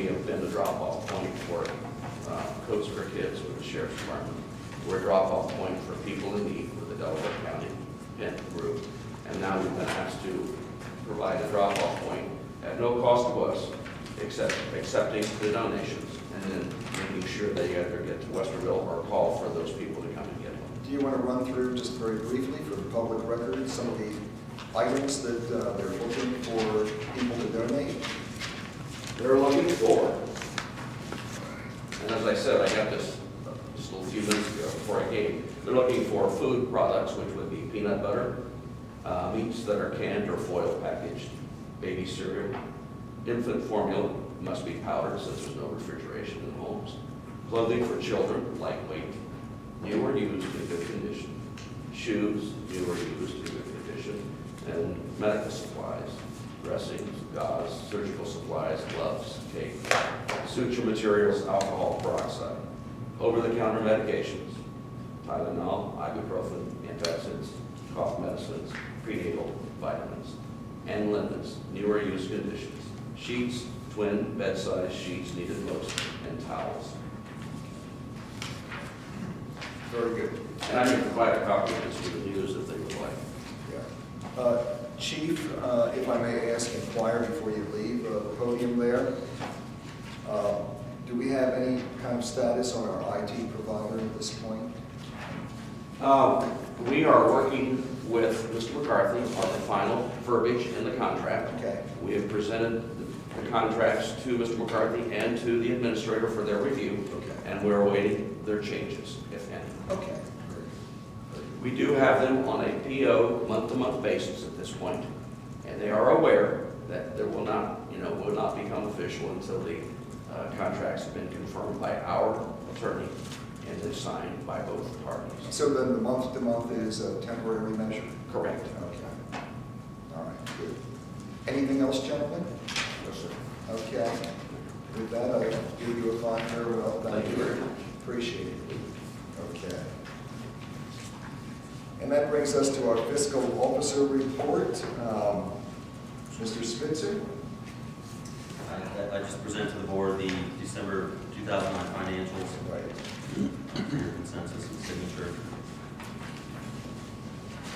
we have been the drop-off point for Coats for Kids with the Sheriff's Department. We're a drop-off point for people in need with the Delaware County Penn Group. And now we've been asked to provide a drop-off point at no cost to us, except accepting the donations and then making sure they either get to Westerville or call for those people to come and get them. Do you want to run through just very briefly for the public record some of the items that they're looking for people to donate? They're looking for, and as I said, I got this just a few minutes ago before I came, they're looking for food products, which would be peanut butter, meats that are canned or foil packaged, baby cereal, infant formula, must be powdered since there's no refrigeration in homes, clothing for children, lightweight, new or used in good condition, shoes, new or used in good condition, and medical supplies, dressings, gauze, surgical supplies, gloves, tape, suture materials, alcohol peroxide, over-the-counter medications, Tylenol, ibuprofen, antacids, cough medicines, prenatal vitamins, and linens, new or used conditions, sheets, twin bed-size sheets needed most, and towels. Very good. And I can provide a copy of this to the news if they would like. Yeah. Chief, if I may ask, inquire before you leave the podium there. Do we have any kind of status on our IT provider at this point? We are working with Mr. McCarthy on the final verbiage in the contract. Okay. We have presented the contracts to Mr. McCarthy and to the administrator for their review. Okay. And we're awaiting their changes, if any. Okay. We do have them on a PO month-to-month basis at this point, and they are aware that there will not, will not become official until the contracts have been confirmed by our attorney and is signed by both parties. So then the month-to-month is a temporary measure? Correct. Okay. All right, good. Anything else, gentlemen? Yes, sir. Okay. With that, I'll give you a fine farewell. Thank you very much. Appreciate it. Okay. And that brings us to our fiscal officer report. Mr. Spitzer? I just present to the board the December 2009 financials. Right. For your consensus and signature.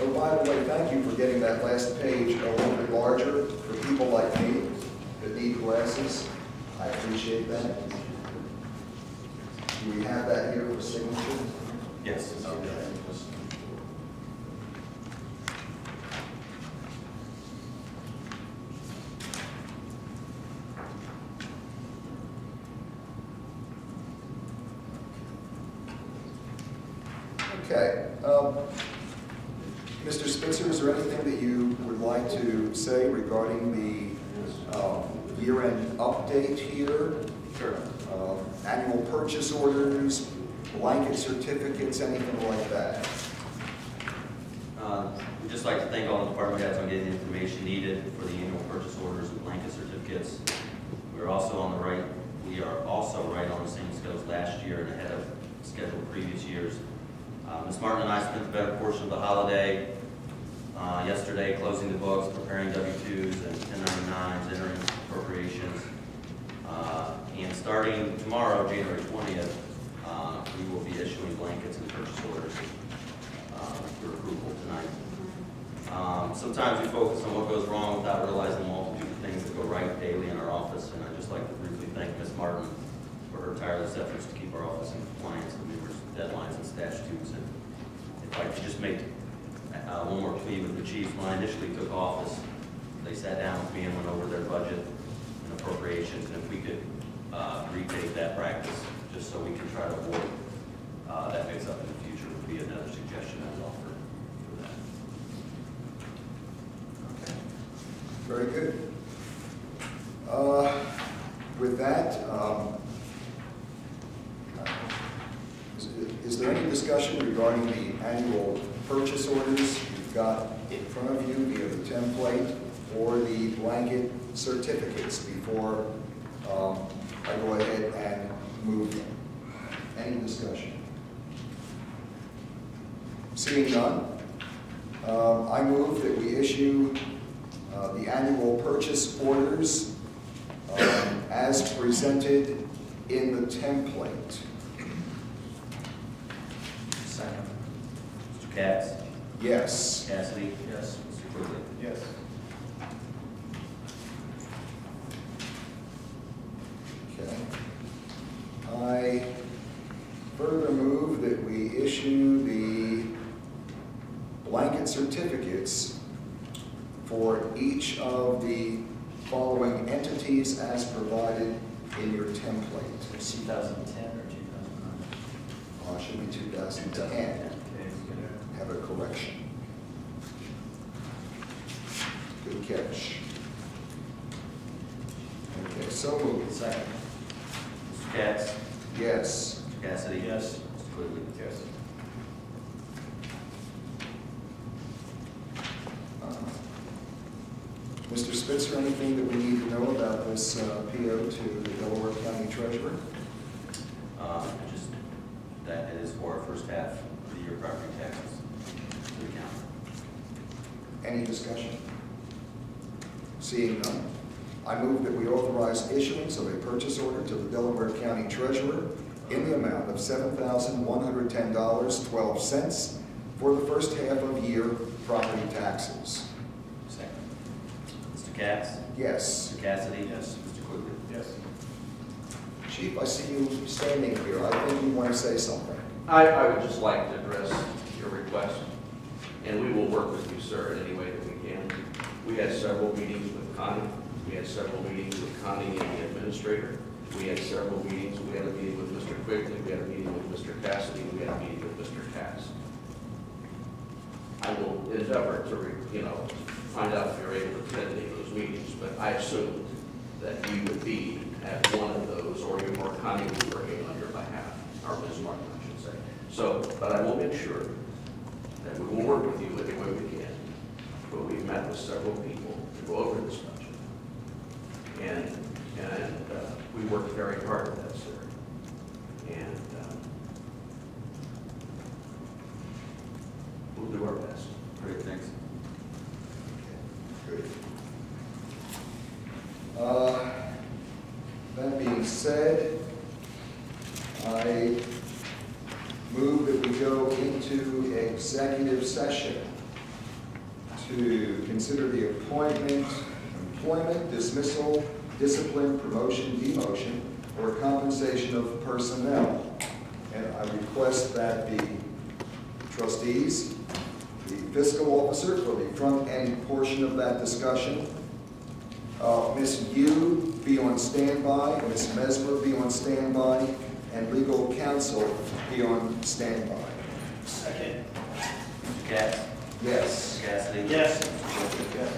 Oh, by the way, thank you for getting that last page a little bit larger for people like me that need glasses. I appreciate that. Do we have that here for signature? Yes. Okay. Okay. Mr. Spitzer, is there anything that you would like to say regarding the year-end update here? Sure. Annual purchase orders, blanket certificates, anything like that? We'd just like to thank all the department heads on getting the information needed for the annual purchase orders and blanket certificates. We are also right on the same schedule as last year and ahead of schedule previous years. Ms. Martin and I spent the better portion of the holiday yesterday closing the books, preparing W-2s and 1099s, entering appropriations. And starting tomorrow, January 20th, we will be issuing blankets and purchase orders for approval tonight. Sometimes we focus on what goes wrong without realizing the multitude of things that go right daily in our office, and I'd just like to briefly thank Ms. Martin for her tireless efforts to keep our office in compliance with numerous deadlines and statutes. And if I could just make one more plea with the chiefs. When I initially took office, they sat down with me and went over their budget and appropriations, and if we could retake that practice just so we can try to avoid that mix up in the future would be another suggestion I would offer for that. Okay. Very good. With that, is there any discussion regarding the annual purchase orders you've got in front of you via the template or the blanket certificates before I go ahead and move them? Any discussion? Seeing none, I move that we issue the annual purchase orders as presented in the template. Second. Mr. Katz? Yes. Cassady? Yes. Mr. Quigley? Yes. Okay. I further move that we issue the blanket certificates for each of the following entities as provided in your template. 2010 or 2009? It should be 2010. Have a correction. Good catch. Okay, so moved. Second. Mr. Katz? Yes. Mr. Cassady? Yes. Mr. Quigley? Yes. Mr. Spitzer, anything that we need to know about this PO to the Delaware County Treasurer? Just that it is for our first half of the year property taxes to the county. Any discussion? Seeing none, I move that we authorize issuance of a purchase order to the Delaware County Treasurer in the amount of $7,110.12 for the first half of year property taxes. Second. Mr. Katz? Yes. Mr. Cassady? Yes. Mr. Quigley? Yes. Chief, I see you standing here. I think you want to say something. I would just like to address your request, and we will work with you, sir, in any way that we can. We had several meetings with Connie. We had several meetings with Connie and the administrator. We had several meetings. We had a meeting with Mr. Quigley. We had a meeting with Mr. Cassady. We had a meeting with Mr. Katz. I will endeavor to, find out if you're able to attend any of those meetings, but I assumed that you would be at one of those, or Connie would be working on your behalf, or Ms. Martin, I should say. So, but I will make sure that we will work with you any way we can. But we've met with several people to go over this budget. And we worked very hard at that, sir. And we'll do our best. Great, thanks. Good. That being said, I move that we go into executive session to consider the appointment, employment, dismissal, discipline, promotion, demotion, or compensation of personnel. And I request that the trustees, the fiscal officer for the front end portion of that discussion, Ms. Yu be on standby, Ms. Mesmer be on standby, and legal counsel be on standby. Second. Mr. Katz? Yes. Mr. Cassady? Yes. Mr. Quigley? Yes.